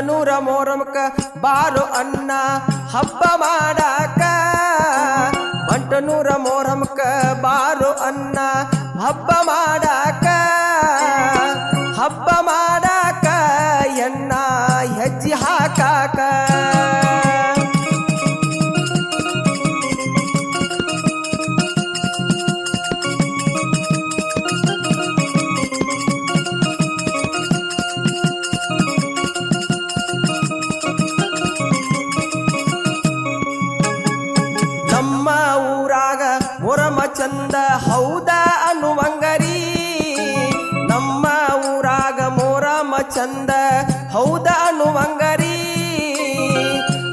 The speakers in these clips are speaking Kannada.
ಬಂಟನೂರ ಮೋರಮಕ ಬಾರು ಅಣ್ಣ ಹಬ್ಬ ಮಾಡಾಕ ಬಂಟನೂರ ಮೋರಮಕ ಬಾರು ಅಣ್ಣ ಹಬ್ಬ ಮಾಡಾಕ ಹಬ್ಬ ಮಾಡಾಕ ಎಣ್ಣ ಹೆಜ್ಜೆ ಹಾಕಾಕ ನಮ್ಮ ಊರಾಗ ಮೊರಮ ಚಂದ ಹೌದ ಅನ್ನುವಂಗರಿ ನಮ್ಮ ಊರಾಗ ಮೊರಮ ಚಂದ ಹೌದ ಅನ್ನುವಂಗರಿ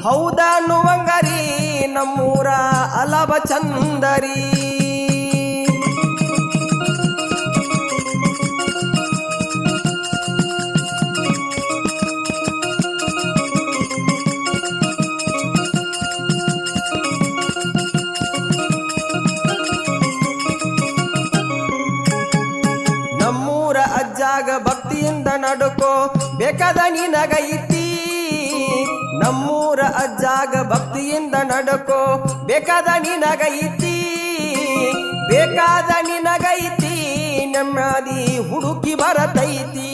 ಹೌದ ಅನ್ನುವಂಗರಿ ನಮ್ಮೂರ ಅಲಬ ಚಂದರಿ ನಮ್ಮೂರ ಅಜ್ಜಾಗ ಭಕ್ತಿಯಿಂದ ನಡುಕೋ ಬೇಕಾದ ನಿನಗೈತಿ ನಮ್ಮೂರ ಅಜ್ಜಾಗ ಭಕ್ತಿಯಿಂದ ನಡುಕೋ ಬೇಕಾದ ನಿನಗೈತಿ ಬೇಕಾದ ನಿನಗೈತಿ ನೆಮ್ಮದಿ ಹುಡುಕಿ ಬರತೈತಿ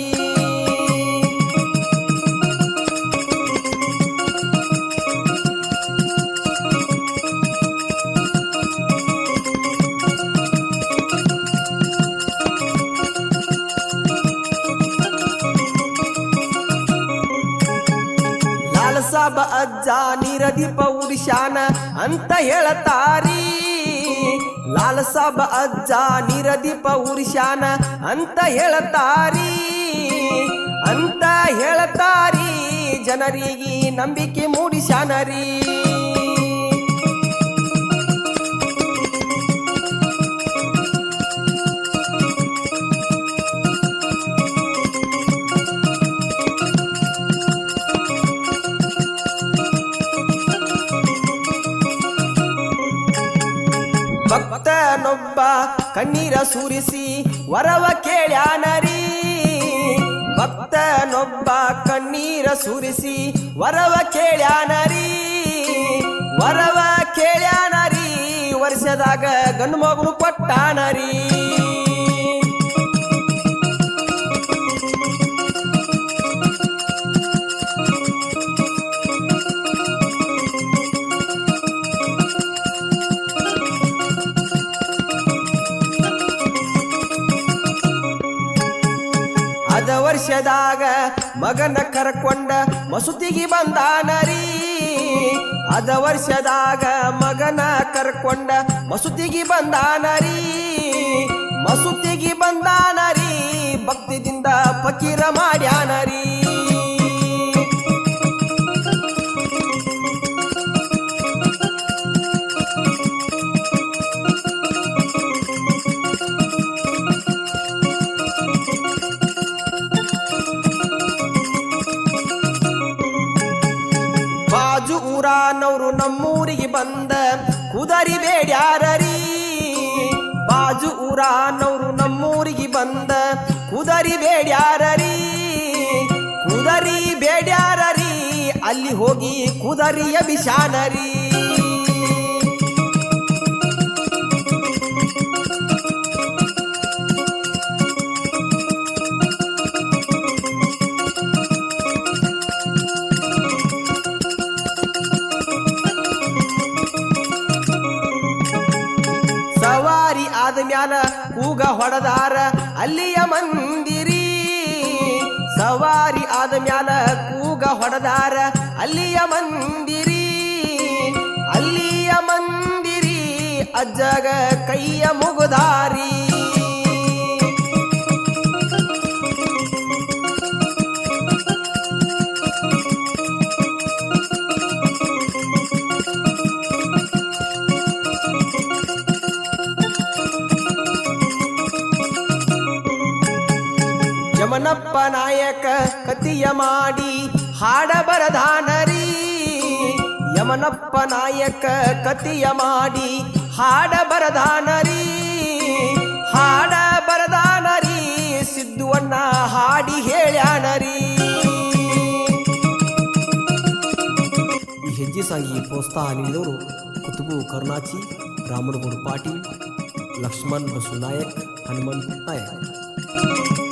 ಲಾಲಸಾಬ ಅಜ್ಜ ನೀರದೀಪ ಉರಿಶಾನ ಅಂತ ಹೇಳತಾರಿ ಲಾಲಸಾಬ ಅಜ್ಜ ನೀರದೀಪ ಉರಿಶಾನ ಅಂತ ಹೇಳತಾರಿ ಅಂತ ಹೇಳತಾರಿ ಜನರಿಗೆ ನಂಬಿಕೆ ಮೂಡಿಶಾನರಿ ಭಕ್ತನೊಬ್ಬ ಕಣ್ಣೀರ ಸುರಿಸಿ ವರವ ಕೇಳ್ಯಾನರಿ ಭಕ್ತನೊಬ್ಬ ಕಣ್ಣೀರ ಸುರಿಸಿ ವರವ ಕೇಳ್ಯಾನರಿ ವರವ ಕೇಳ್ಯಾನರಿ ವರ್ಷದಾಗ ಗಂಡು ಮಗನು ಕೊಟ್ಟಾನರಿ ಅದ ವರ್ಷದಾಗ ಮಗನ ಕರ್ಕೊಂಡ ಮಸೂತಿಗೆ ಬಂದಾನರಿ ಅದ ವರ್ಷದಾಗ ಮಗನ ಕರ್ಕೊಂಡ ಮಸೂತಿಗೆ ಬಂದಾನರಿ ಮಸೂತಿಗೆ ಬಂದಾನರಿ ಭಕ್ತಿದಿಂದ ಫಕೀರ ಮಾಡ್ಯಾನರಿ ಬಾಜು ಊರಾನವರು ನಮ್ಮೂರಿಗೆ ಬಂದ ಕುದರಿ ಬೇಡ್ಯಾರರಿ ಬಾಜು ಊರಾನವರು ನಮ್ಮೂರಿಗೆ ಬಂದ ಕುದರಿ ಬೇಡ್ಯಾರರಿ ಕುದರಿ ಬೇಡ್ಯಾರರಿ ಅಲ್ಲಿ ಹೋಗಿ ಕುದರಿಯ ಬಿಷಾನರಿ ಸವಾರಿ ಆದ್ಮ್ಯಾಲ ಕೂಗ ಹೊಡೆದಾರ ಅಲ್ಲಿಯ ಮಂದಿರಿ ಸವಾರಿ ಆದ್ಮ್ಯಾಲ ಕೂಗ ಹೊಡೆದಾರ ಅಲ್ಲಿಯ ಮಂದಿರಿ ಅಲ್ಲಿಯ ಮಂದಿರಿ ಅಜ್ಜಗ ಕೈಯ ಮುಗುದಾರಿ ಯಮನಪ್ಪ ನಾಯಕ ಕತಿಯ ಮಾಡಿ ಹಾಡ ಬರದಾನರಿ ಯಮನಪ್ಪ ನಾಯಕ ಕತಿಯ ಮಾಡಿ ಹಾಡ ಬರದಾನರಿ ಹಾಡ ಬರದಾನರಿ ಸಿದ್ದುವಣ್ಣ ಹಾಡಿ ಹೇಳ್ಯಾನರಿ ಸಾಗಿ ಪ್ರೋತ್ಸಾಹ ನೀಡಿದವರು ಕುತುಬು ಕರುಣಾಚಿ, ರಾಮನಗೌಡ ಪಾಟೀಲ್, ಲಕ್ಷ್ಮಣ್ ಬಸು ನಾಯಕ್, ಹನುಮಂತ್ ನಾಯಕ್.